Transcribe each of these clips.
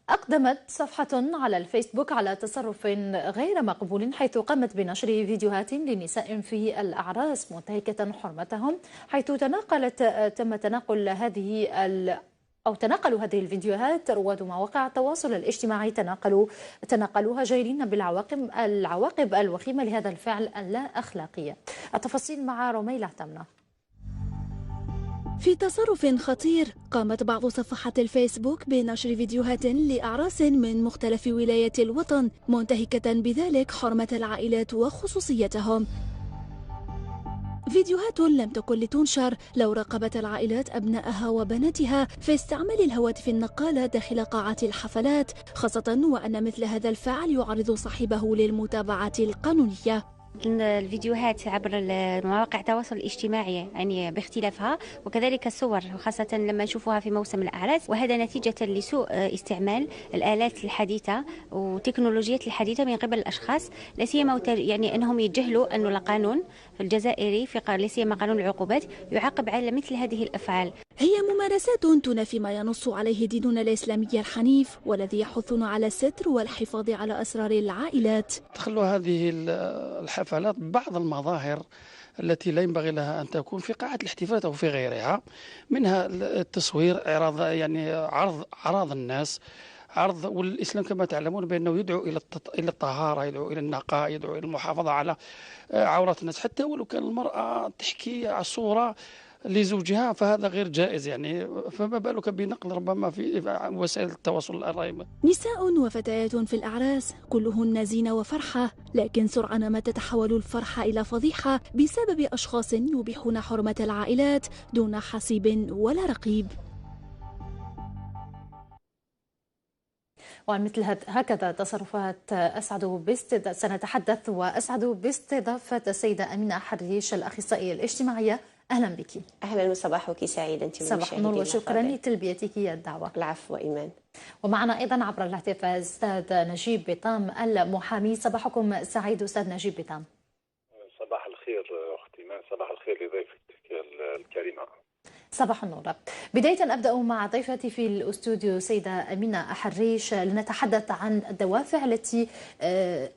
أقدمت صفحة على الفيسبوك على تصرف غير مقبول، حيث قامت بنشر فيديوهات لنساء في الأعراس منتهكة حرمتهم، حيث تم تناقل تناقلوا هذه الفيديوهات. رواد مواقع التواصل الاجتماعي تناقلوها جيرين بالعواقب الوخيمة لهذا الفعل اللا أخلاقي. التفاصيل مع رميلة تمنة. في تصرف خطير، قامت بعض صفحات الفيسبوك بنشر فيديوهات لأعراس من مختلف ولايات الوطن منتهكة بذلك حرمة العائلات وخصوصيتهم. فيديوهات لم تكن لتنشر لو راقبت العائلات أبنائها وبناتها في استعمال الهواتف النقالة داخل قاعات الحفلات، خاصة وأن مثل هذا الفعل يعرض صاحبه للمتابعة القانونية. الفيديوهات عبر مواقع التواصل الاجتماعي يعني باختلافها، وكذلك الصور، خاصة لما نشوفوها في موسم الأعراس، وهذا نتيجة لسوء استعمال الآلات الحديثة والتكنولوجيات الحديثة من قبل الأشخاص، لا سيما يعني أنهم يتجاهلوا أن القانون الجزائري لا سيما قانون العقوبات يعاقب على مثل هذه الأفعال. هي ممارسات تنافي ما ينص عليه ديننا الإسلامي الحنيف، والذي يحثنا على الستر والحفاظ على أسرار العائلات. تخلوا هذه الحفلات بعض المظاهر التي لا ينبغي لها أن تكون في قاعة الاحتفالات أو في غيرها، منها التصوير، يعني عرض الناس، والإسلام كما تعلمون بأنه يدعو إلى الطهارة، يدعو إلى النقاء، يدعو إلى المحافظة على عورات الناس، حتى ولو كان المرأة تحكي على صورة لزوجها فهذا غير جائز، يعني فما بالك بنقل ربما في وسائل التواصل القريبة. نساء وفتيات في الأعراس كلهن زينة وفرحة، لكن سرعان ما تتحول الفرحة إلى فضيحة بسبب أشخاص يبيحون حرمة العائلات دون حسيب ولا رقيب. وعن مثل هكذا تصرفات سنتحدث، وأسعد باستضافة السيدة أمينة حريش الأخصائية الاجتماعية. أهلا بك. أهلا وصباحك سعيد أنت. صباح النور وشكرا لتلبيتك الدعوة. العفو إيمان. ومعنا أيضا عبر الهاتف أستاذ نجيب بطام المحامي. صباحكم سعيد أستاذ نجيب بطام. صباح الخير أختي إيمان، صباح الخير لضيفتك الكريمة. صباح النور. بداية أبدأ مع ضيفتي في الأستوديو سيدة أمينة حريش، لنتحدث عن الدوافع التي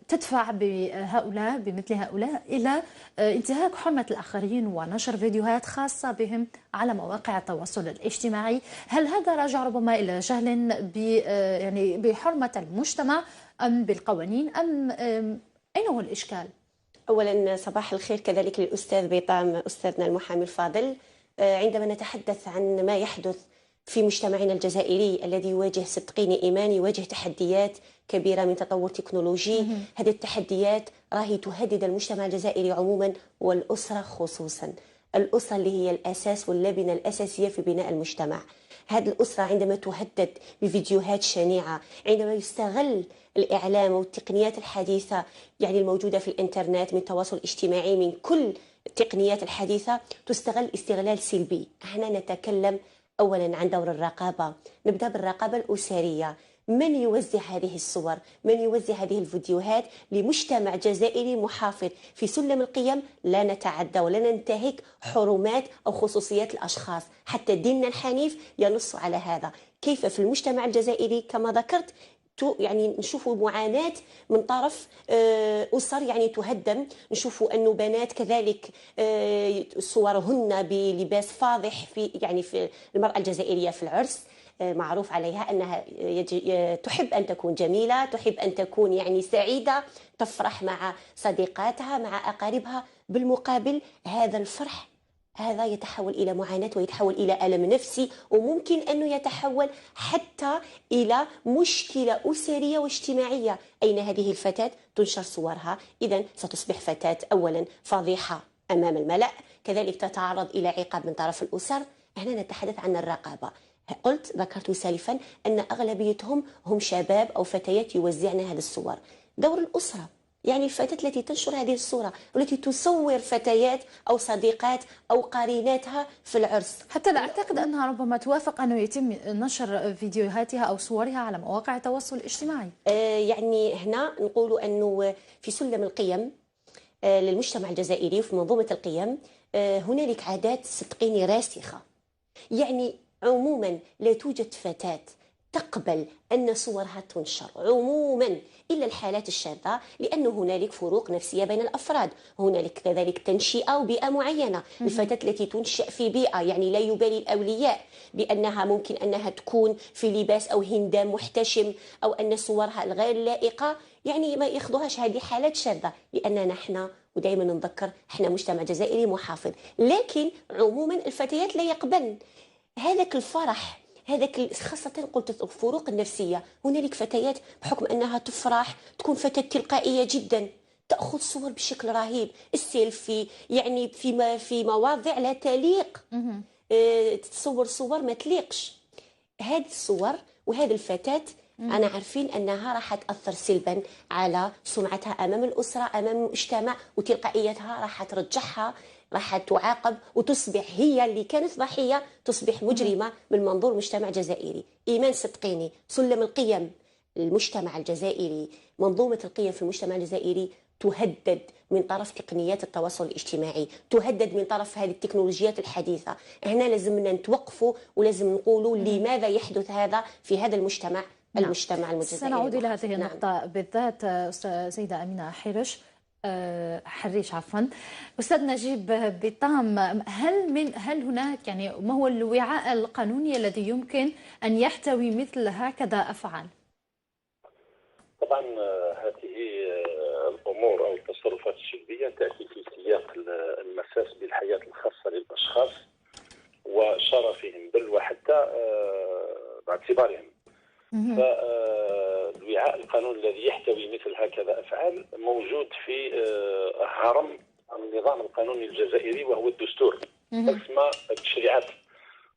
تدفع بمثل هؤلاء إلى انتهاك حرمة الآخرين ونشر فيديوهات خاصة بهم على مواقع التواصل الاجتماعي. هل هذا راجع ربما إلى جهل يعني بحرمة المجتمع أم بالقوانين أم أين هو الإشكال؟ أولا صباح الخير كذلك للأستاذ بيطام أستاذنا المحامي الفاضل. عندما نتحدث عن ما يحدث في مجتمعنا الجزائري الذي يواجه، صدقيني إيمان، يواجه تحديات كبيرة من تطور تكنولوجي. هذه التحديات راهي تهدد المجتمع الجزائري عموما والأسرة خصوصا. الأسرة اللي هي الأساس واللبنة الأساسية في بناء المجتمع. هذه الأسرة عندما تهدد بفيديوهات شنيعة، عندما يستغل الإعلام والتقنيات الحديثة يعني الموجودة في الإنترنت من تواصل اجتماعي، من كل التقنيات الحديثة تستغل استغلال سلبي. هنا نتكلم أولا عن دور الرقابة. نبدأ بالرقابة الأسرية. من يوزع هذه الصور، من يوزع هذه الفيديوهات لمجتمع جزائري محافظ في سلم القيم، لا نتعدى ولا ننتهك حرمات أو خصوصيات الأشخاص. حتى ديننا الحنيف ينص على هذا. كيف في المجتمع الجزائري كما ذكرت يعني نشوفوا معاناة من طرف أسر يعني تهدم، نشوفوا أنه بنات كذلك صورهن بلباس فاضح في المرأة الجزائرية في العرس. معروف عليها أنها تحب أن تكون جميلة، تحب أن تكون يعني سعيدة، تفرح مع صديقاتها مع أقاربها. بالمقابل هذا الفرح هذا يتحول إلى معاناة ويتحول إلى ألم نفسي، وممكن أنه يتحول حتى إلى مشكلة أسرية واجتماعية. أين هذه الفتاة؟ تنشر صورها، إذن ستصبح فتاة أولا فضيحة أمام الملأ، كذلك تتعرض إلى عقاب من طرف الأسر. هنا نتحدث عن الرقابة. ذكرت سالفا أن أغلبيتهم هم شباب أو فتيات يوزعن هذه الصور. دور الأسرة، يعني الفتاة التي تنشر هذه الصورة والتي تصور فتيات أو صديقات أو قريناتها في العرس. حتى لا أعتقد أنها ربما توافق أنه يتم نشر فيديوهاتها أو صورها على مواقع التواصل الاجتماعي. يعني هنا نقول أنه في سلم القيم للمجتمع الجزائري وفي منظومة القيم هنالك عادات صدقيني راسخة. يعني عموما لا توجد فتاة تقبل أن صورها تنشر عموما إلا الحالات الشاذة، لأن هنالك فروق نفسية بين الأفراد. هنالك كذلك تنشئة وبيئة معينة. الفتاة التي تنشأ في بيئة يعني لا يبالي الأولياء بأنها ممكن أنها تكون في لباس أو هندام محتشم، أو أن صورها الغير لائقة، يعني ما ياخذوهاش هذه حالات شاذة، لأننا نحن ودائما نذكر احنا مجتمع جزائري محافظ. لكن عموما الفتيات لا يقبلن هذاك الفرح، هذاك خاصة قلت الفروق النفسية. هنالك فتيات بحكم أنها تفرح تكون فتاة تلقائية جدا، تأخذ صور بشكل رهيب، السيلفي يعني في مواضع لا تليق، تصور صور ما تليقش. هذه الصور وهذه الفتاة أنا عارفين أنها راح تأثر سلبا على سمعتها أمام الأسرة أمام المجتمع، وتلقائيتها راح ترجعها، راح تعاقب وتصبح هي اللي كانت ضحية تصبح مجرمة من منظور مجتمع جزائري. إيمان صدقيني سلم القيم المجتمع الجزائري، منظومة القيم في المجتمع الجزائري تهدد من طرف تقنيات التواصل الاجتماعي، تهدد من طرف هذه التكنولوجيات الحديثة. هنا لازمنا نتوقفوا ولازم نقولوا لماذا يحدث هذا في هذا المجتمع. نعم. المجتمع الجزائري. سنعود إلى هذه النقطة بالذات. سيدة أمينة حريش عفوا. أستاذ نجيب بطام، هل هناك يعني ما هو الوعاء القانوني الذي يمكن أن يحتوي مثل هكذا أفعال؟ طبعا هذه الامور او التصرفات السلبيه تاتي في سياق المساس بالحياه الخاصه للاشخاص وشرفهم بل وحتى باعتبارهم. فالوعاء القانوني الذي يحتوي مثل هكذا افعال موجود في هرم النظام القانوني الجزائري وهو الدستور، اسمى التشريعات،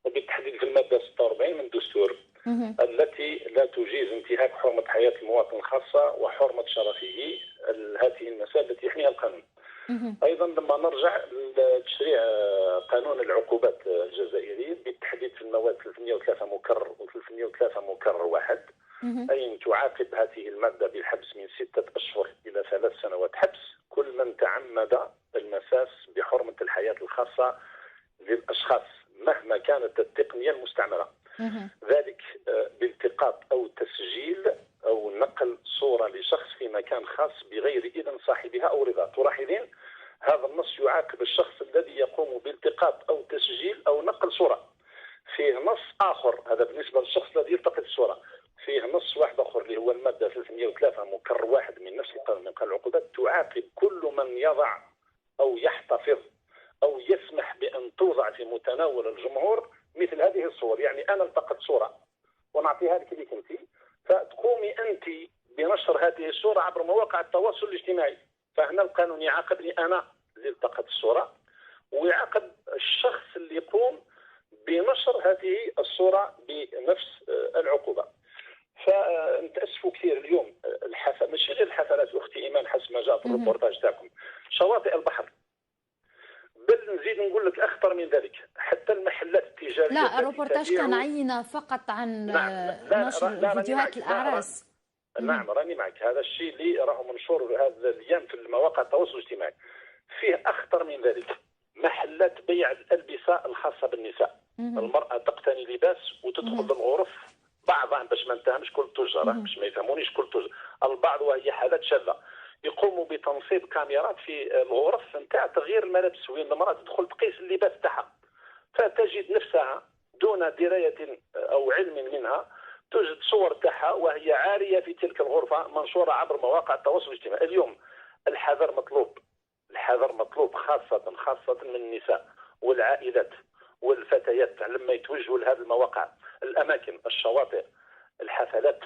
وبالتحديد في الماده 46 من الدستور التي لا تجيز انتهاك حرمة حياة المواطن الخاصة وحرمة شرفه، هذه المسائل التي يحميها القانون. أيضا لما نرجع لتشريع قانون العقوبات الجزائري بالتحديد في المواد 303 مكرر و 303 مكرر 1، أي تعاقب هذه المادة بالحبس من 6 أشهر إلى 3 سنوات حبس كل من تعمد المساس بحرمة الحياة الخاصة للأشخاص مهما كانت التقنية المستعملة، ذلك بالتقاط أو تسجيل أو نقل صورة لشخص في مكان خاص بغير إذن صاحبها أو رضا. تلاحظين هذا النص يعاقب الشخص الذي يقوم بالتقاط أو تسجيل أو نقل صورة. فيه نص آخر، هذا بالنسبة للشخص الذي يلتقط الصورة، فيه نص واحد آخر اللي هو المادة 303 مكرر 1 من نفس القانون من قانون العقوبات، تعاقب كل من يضع أو يحتفظ أو يسمح بأن توضع في متناول الجمهور مثل هذه الصور. يعني أنا التقطت صورة ونعطيها لك ليك أنت، فتقومي أنت بنشر هذه الصورة عبر مواقع التواصل الاجتماعي، فهنا القانون يعاقبني أنا اللي التقطت الصورة، ويعاقب الشخص اللي يقوم بنشر هذه الصورة بنفس العقوبة. فنتأسفوا كثير اليوم ماشي غير الحفلات أختي إيمان حسب ما جاء في الريبورتاج تاعكم، شواطئ البحر، بل نزيد نقول لك اخطر من ذلك، حتى المحلات التجاريه. لا الروبورتاج كان عينه فقط عن نشر فيديوهات الاعراس. نعم راني معك، هذا الشيء اللي راه منشور هذا الايام في مواقع التواصل الاجتماعي. فيه اخطر من ذلك، محلات بيع الالبسه الخاصه بالنساء. المراه تقتني لباس وتدخل للغرف، بعضها باش ما نتهمش كل التجار، باش ما يفهمونيش كل التجار، البعض وهي حالات شاذه يقوموا بتنصيب كاميرات في الغرف نتاع تغيير الملابس وين المراه تدخل تقيس اللباس تاعها، فتجد نفسها دون درايه او علم منها توجد صور تاعها وهي عاريه في تلك الغرفه منشوره عبر مواقع التواصل الاجتماعي. اليوم الحذر مطلوب، الحذر مطلوب خاصه من النساء والعائلات والفتيات لما يتوجهوا لهذه المواقع، الاماكن، الشواطئ، الحفلات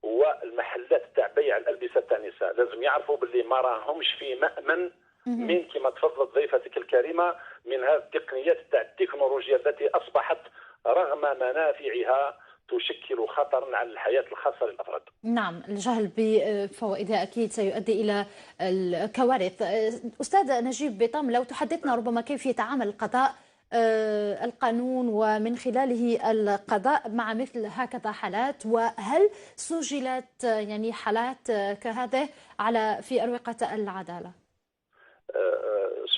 والمحلات تاع بيع الالبسه تاع النساء، لازم يعرفوا باللي ما راهمش في مأمن من كما تفضلت ضيفتك الكريمه من هذه التقنيات تاع التكنولوجيا التي اصبحت رغم منافعها تشكل خطرا على الحياه الخاصه للافراد. نعم، الجهل بفوائدها اكيد سيؤدي الى الكوارث. استاذ نجيب بطام، لو تحدثنا ربما كيف يتعامل القضاء القانون ومن خلاله القضاء مع مثل هكذا حالات، وهل سجلت يعني حالات كهذه في أروقة العدالة؟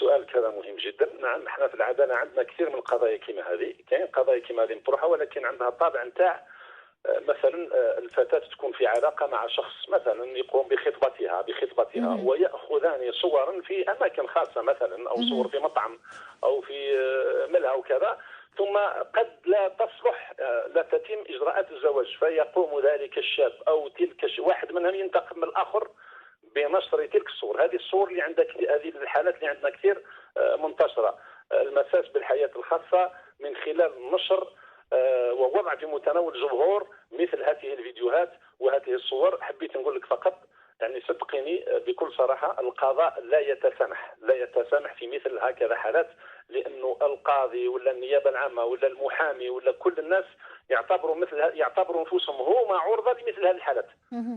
سؤال كذا مهم جدا. نعم، احنا في العدالة عندنا كثير من القضايا كما هذه، كاين قضايا كما هذه مطروحة ولكن عندها طابع نتاع مثلا الفتاة تكون في علاقة مع شخص مثلا يقوم بخطبتها ويأخذان صورا في أماكن خاصة مثلا، أو صور في مطعم أو في ملهى وكذا، ثم قد لا تصلح، لا تتم إجراءات الزواج، فيقوم ذلك الشاب أو تلك واحد منهم ينتقم من الآخر بنشر تلك الصور. هذه الصور اللي عندك، هذه الحالات اللي عندنا كثير منتشرة، المساس بالحياة الخاصة من خلال النشر ووضع في متناول الجمهور مثل هذه الفيديوهات وهذه الصور. حبيت نقول لك فقط، يعني صدقيني بكل صراحة، القضاء لا يتسامح في مثل هكذا حالات، لأنه القاضي ولا النيابة العامة ولا المحامي ولا كل الناس يعتبروا أنفسهم هما عرضة لمثل هذه الحالات.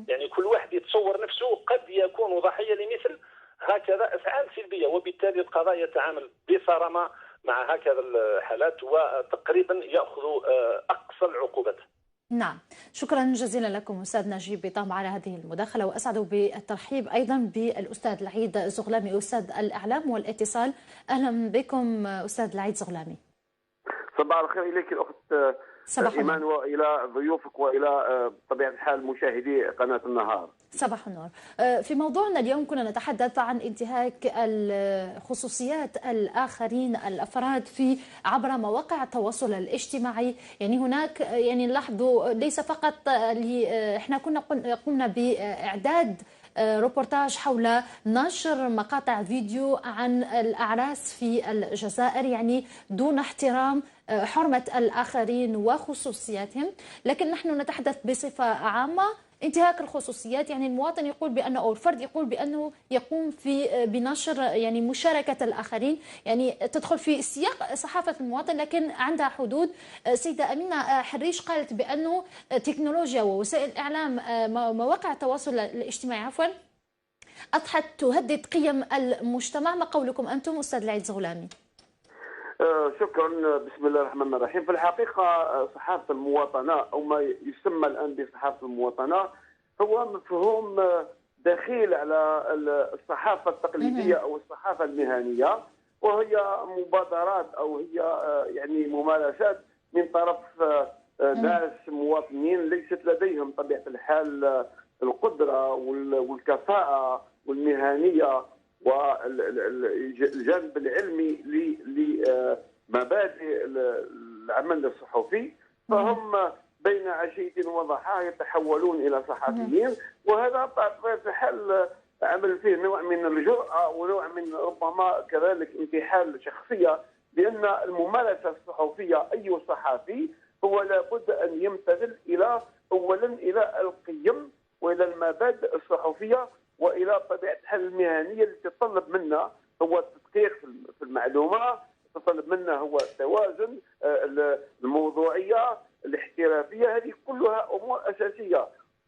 يعني كل واحد يتصور نفسه قد يكون ضحية لمثل هكذا أفعال سلبية، وبالتالي القضاء يتعامل بصرامة مع هكذا الحالات وتقريبا يأخذ أقصى العقوبات. نعم، شكرا جزيلا لكم أستاذ نجيب بيطام على هذه المداخلة، وأسعد بالترحيب أيضا بالأستاذ العيد زغلامي أستاذ الإعلام والاتصال. أهلا بكم أستاذ العيد زغلامي. صباح الخير إليك الأخت إيمان، وإلى ضيوفك وإلى بطبيعة الحال مشاهدي قناة النهار. صباح النور. في موضوعنا اليوم كنا نتحدث عن انتهاك خصوصيات الآخرين الأفراد في عبر مواقع التواصل الاجتماعي. يعني هناك يعني نلاحظوا ليس فقط احنا قمنا بإعداد روبورتاج حول نشر مقاطع فيديو عن الأعراس في الجزائر، يعني دون احترام حرمة الآخرين وخصوصياتهم. لكن نحن نتحدث بصفة عامة انتهاك الخصوصيات، يعني المواطن يقول بأنه أو الفرد يقول بأنه يقوم بنشر يعني مشاركة الآخرين، يعني تدخل في سياق صحافة المواطن لكن عندها حدود. سيدة أمينة حريش قالت بأنه تكنولوجيا ووسائل الإعلام مواقع التواصل الاجتماعي أضحت تهدد قيم المجتمع. ما قولكم أنتم أستاذ العيد زغلامي؟ شكرا. بسم الله الرحمن الرحيم. في الحقيقة صحافة المواطنة أو ما يسمى الآن بصحافة المواطنة هو مفهوم دخيل على الصحافة التقليدية أو الصحافة المهنية، وهي مبادرات أو هي يعني ممارسات من طرف ناس مواطنين ليست لديهم طبيعة الحال القدرة والكفاءة والمهنية والجانب العلمي لمبادئ العمل الصحفي، فهم بين عشية وضحاها يتحولون إلى صحفيين، وهذا بطبيعة الحال عمل فيه نوع من الجرأة ونوع من ربما كذلك انتحال شخصية، لأن الممارسة الصحفية أي صحفي هو لابد أن يمتثل أولا إلى القيم وإلى المبادئ الصحفية والى طبيعه الحال المهنيه اللي تتطلب منا هو التدقيق في المعلومه، تتطلب منا هو التوازن، الموضوعيه، الاحترافيه، هذه كلها امور اساسيه.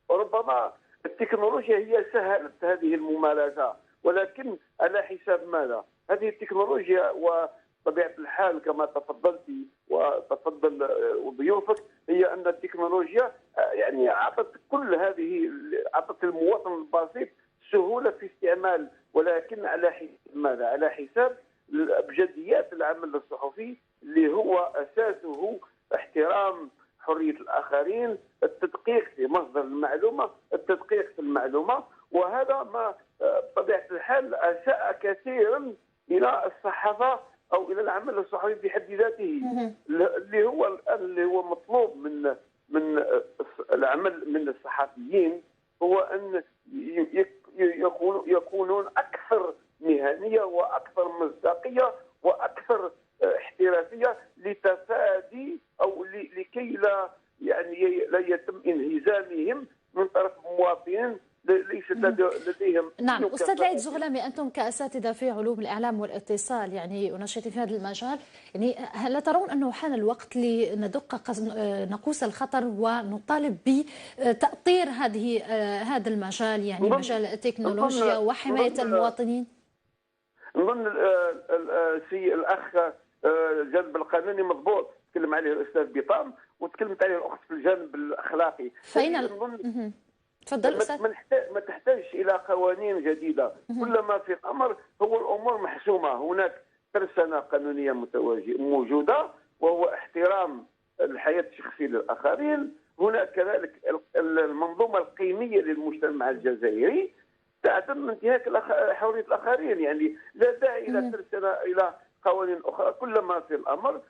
وربما التكنولوجيا هي سهلت هذه الممارسه، ولكن على حساب ماذا؟ هذه التكنولوجيا وطبيعه الحال كما تفضلتي وتفضل ضيوفك هي ان التكنولوجيا يعني اعطت اعطت المواطن البسيط سهولة في استعمال، ولكن على حساب ماذا؟ على حساب أبجديات العمل الصحفي اللي هو أساسه احترام حرية الآخرين، التدقيق في مصدر المعلومة، التدقيق في المعلومة، وهذا ما بطبيعة الحال أساء كثيرا إلى الصحافة أو إلى العمل الصحفي في حد ذاته، اللي هو مطلوب من العمل من الصحفيين هو أن يكونون أكثر مهنية وأكثر مصداقية وأكثر احترافية لتفادي أو لكي لا يتم انهزامهم من طرف مواطنين ليس لديهم. نعم أستاذ العيد زغلامي، أنتم كأساتذة في علوم الإعلام والاتصال يعني ونشطين في هذا المجال، يعني هل ترون أنه حان الوقت لندق ناقوس الخطر ونطالب بتأطير هذا المجال، يعني مجال التكنولوجيا وحماية المواطنين؟ نظن الأخ الجانب القانوني مضبوط تكلم عليه الأستاذ بيطام وتكلمت عليه الأخت في الجانب الأخلاقي. تفضل أستاذ. ما تحتاجش إلى قوانين جديدة، كل ما في الأمر هو الأمور محسومة. هناك ترسانة قانونية موجودة وهو احترام الحياة الشخصية للآخرين، هناك كذلك المنظومه القيميه للمجتمع الجزائري تعتم انتهاك حريه الاخرين. يعني لا داعي الى ترسل الى قوانين اخرى، كلما في الامر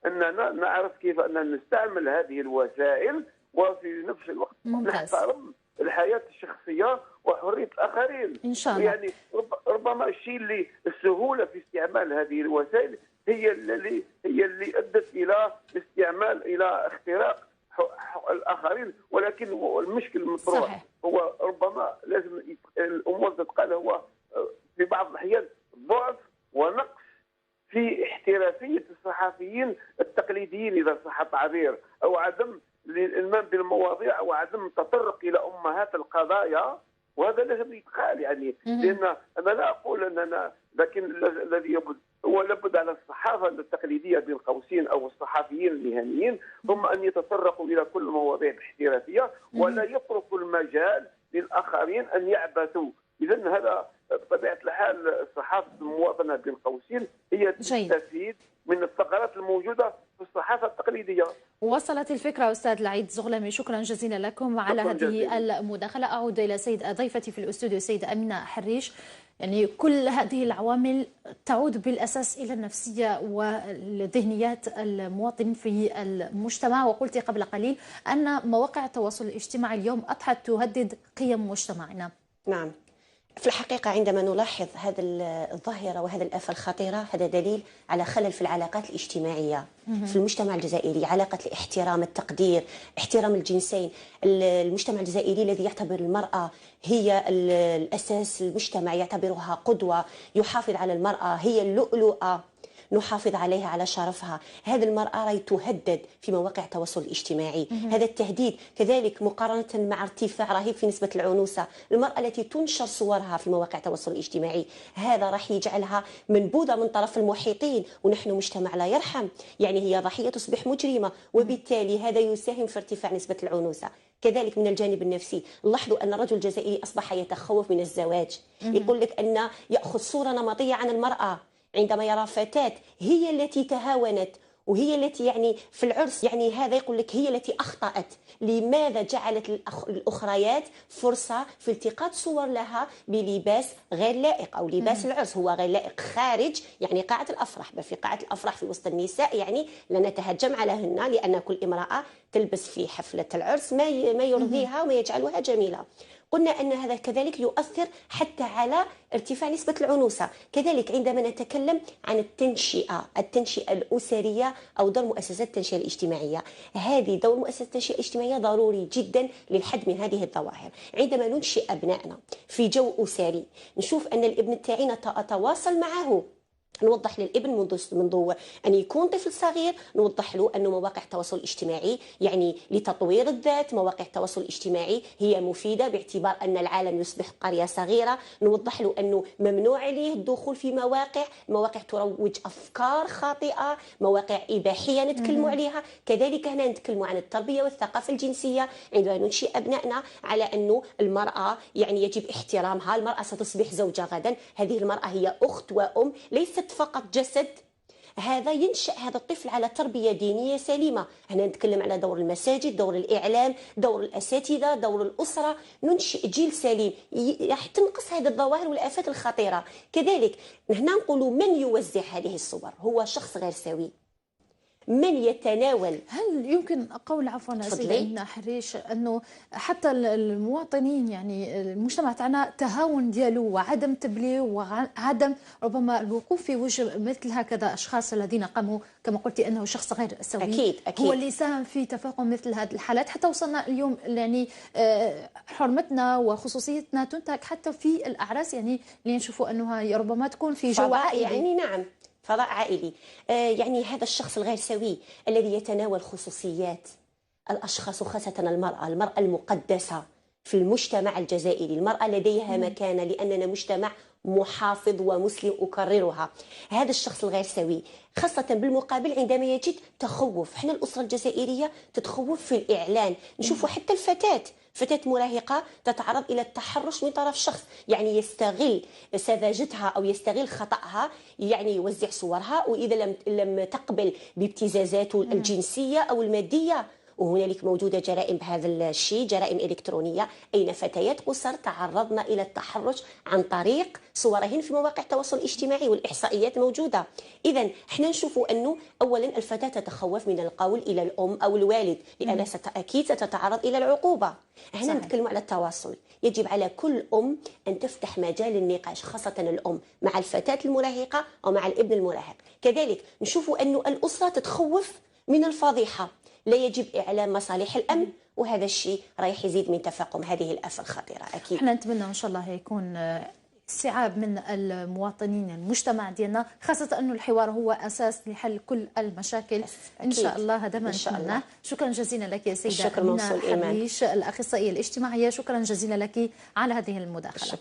اننا نعرف كيف ان نستعمل هذه الوسائل وفي نفس الوقت نحترم الحياه الشخصيه وحريه الاخرين. ان شاء الله. يعني ربما الشيء اللي السهوله في استعمال هذه الوسائل هي اللي ادت الى اختراق الاخرين، ولكن المشكل المطروح هو ربما لازم الامور تتقال هو في بعض الاحيان ضعف ونقص في احترافيه الصحفيين التقليديين اذا صح التعبير، او عدم الالمام بالمواضيع او عدم التطرق الى امهات القضايا، وهذا لازم يتقال. يعني لان انا لا اقول اننا، لكن الذي يبدو هو لابد على الصحافه التقليديه بين قوسين او الصحفيين المهنيين هم ان يتطرقوا الى كل المواضيع باحترافيه ولا يتركوا المجال للاخرين ان يعبثوا. اذا هذا بطبيعه الحال صحافه المواطنه بين قوسين هي تستفيد من الثغرات الموجوده في الصحافه التقليديه. وصلت الفكره استاذ العيد زغلامي، شكرا جزيلا لكم على هذه المداخله. اعود الى ضيفتي في الاستوديو السيده امينه حريش. يعني كل هذه العوامل تعود بالاساس الى النفسيه والذهنيات المواطن في المجتمع، وقلت قبل قليل ان مواقع التواصل الاجتماعي اليوم اصبحت تهدد قيم مجتمعنا. نعم، في الحقيقة عندما نلاحظ هذا الظاهرة وهذا الآفة الخطيرة، هذا دليل على خلل في العلاقات الاجتماعية في المجتمع الجزائري. علاقة الاحترام، التقدير، احترام الجنسين. المجتمع الجزائري الذي يعتبر المرأة هي الأساس، المجتمع يعتبرها قدوة، يحافظ على المرأة هي اللؤلؤة، نحافظ عليها على شرفها. هذه المرأة راهي تهدد في مواقع التواصل الاجتماعي. هذا التهديد كذلك مقارنة مع ارتفاع رهيب في نسبة العنوسة. المرأة التي تنشر صورها في مواقع التواصل الاجتماعي هذا راح يجعلها منبوذة من طرف المحيطين، ونحن مجتمع لا يرحم. يعني هي ضحية تصبح مجرمة، وبالتالي هذا يساهم في ارتفاع نسبة العنوسة. كذلك من الجانب النفسي، لاحظوا أن الرجل الجزائري أصبح يتخوف من الزواج. يقول لك أن يأخذ صورة نمطية عن المرأة عندما يرى فتاة هي التي تهاونت وهي التي يعني في العرس، يعني هذا يقول لك هي التي أخطأت. لماذا جعلت الأخريات فرصة في التقاط صور لها بلباس غير لائق أو لباس العرس هو غير لائق خارج يعني قاعة الأفراح، بل في قاعة الأفراح في وسط النساء يعني لا نتهجم عليهن، لأن كل امرأة تلبس في حفلة العرس ما يرضيها وما يجعلها جميلة. قلنا أن هذا كذلك يؤثر حتى على ارتفاع نسبة العنوسة. كذلك عندما نتكلم عن التنشئة الأسرية أو دور مؤسسات التنشئة الاجتماعية، هذه دور مؤسسات التنشئة الاجتماعية ضروري جدا للحد من هذه الظواهر. عندما ننشئ أبنائنا في جو أسري، نشوف أن الابن تاعنا أتواصل معه، نوضح للابن منذ أن يكون طفل صغير، نوضح له أن مواقع التواصل الاجتماعي يعني لتطوير الذات، مواقع التواصل الاجتماعي هي مفيدة باعتبار أن العالم يصبح قرية صغيرة. نوضح له أنه ممنوع عليه الدخول في مواقع تروج أفكار خاطئة، مواقع إباحية نتكلموا عليها. كذلك هنا نتكلموا عن التربية والثقافة الجنسية عندما ننشئ أبنائنا على أنه المرأة يعني يجب احترامها، المرأة ستصبح زوجة غدا، هذه المرأة هي أخت وأم ليست فقط جسد. هذا ينشأ هذا الطفل على تربية دينية سليمة. هنا نتكلم على دور المساجد، دور الإعلام، دور الأساتذة، دور الأسرة، ننشئ جيل سليم راح تنقص هذه الظواهر والآفات الخطيرة. كذلك هنا نقول من يوزع هذه الصور هو شخص غير سوي، من يتناول. هل يمكن قول عفوا سيدة أمينة حريش أنه حتى المواطنين يعني المجتمع تاعنا تهاون ديالو وعدم تبليغ وعدم ربما الوقوف في وجه مثل هكذا أشخاص الذين قاموا كما قلتي أنه شخص غير سوي أكيد. هو اللي ساهم في تفاقم مثل هذه الحالات، حتى وصلنا اليوم يعني حرمتنا وخصوصيتنا تنتهك حتى في الأعراس، يعني اللي نشوفوا أنها ربما تكون في جو عائلي. يعني نعم فضاء عائلي. يعني هذا الشخص الغير سوي الذي يتناول خصوصيات الأشخاص وخاصة المرأة المقدسة في المجتمع الجزائري. المرأة لديها مكانة لأننا مجتمع محافظ ومسلم، أكررها. هذا الشخص الغير سوي خاصة بالمقابل عندما يجد تخوف. احنا الأسرة الجزائرية تتخوف في الإعلان، نشوف حتى فتاة مراهقة تتعرض إلى التحرش من طرف شخص يعني يستغل سذاجتها أو يستغل خطأها، يعني يوزع صورها، وإذا لم تقبل بابتزازاته الجنسية أو المادية وهنالك موجودة جرائم بهذا الشيء، جرائم إلكترونية، أين فتيات قصر تعرضن إلى التحرش عن طريق صورهن في مواقع التواصل الاجتماعي، والإحصائيات موجودة. إذا احنا نشوفوا أنه أولا الفتاة تتخوف من القول إلى الأم أو الوالد، لأنها أكيد ستتعرض إلى العقوبة. احنا نتكلم على التواصل، يجب على كل أم أن تفتح مجال للنقاش، خاصة الأم مع الفتاة المراهقة أو مع الابن المراهق. كذلك نشوفوا أن الأسرة تتخوف من الفضيحة، لا يجب إعلام مصالح الأمن، وهذا الشيء رايح يزيد من تفاقم هذه الآفة الخطيرة. أكيد احنا نتمنى إن شاء الله يكون استيعاب من المواطنين، المجتمع ديالنا، خاصة أنه الحوار هو أساس لحل كل المشاكل. إن شاء الله هذا ما نتمناه. شكرا جزيلا لك يا سيدة أمينة حريش، الأخصائية الاجتماعية، شكرا جزيلا لك على هذه المداخلة.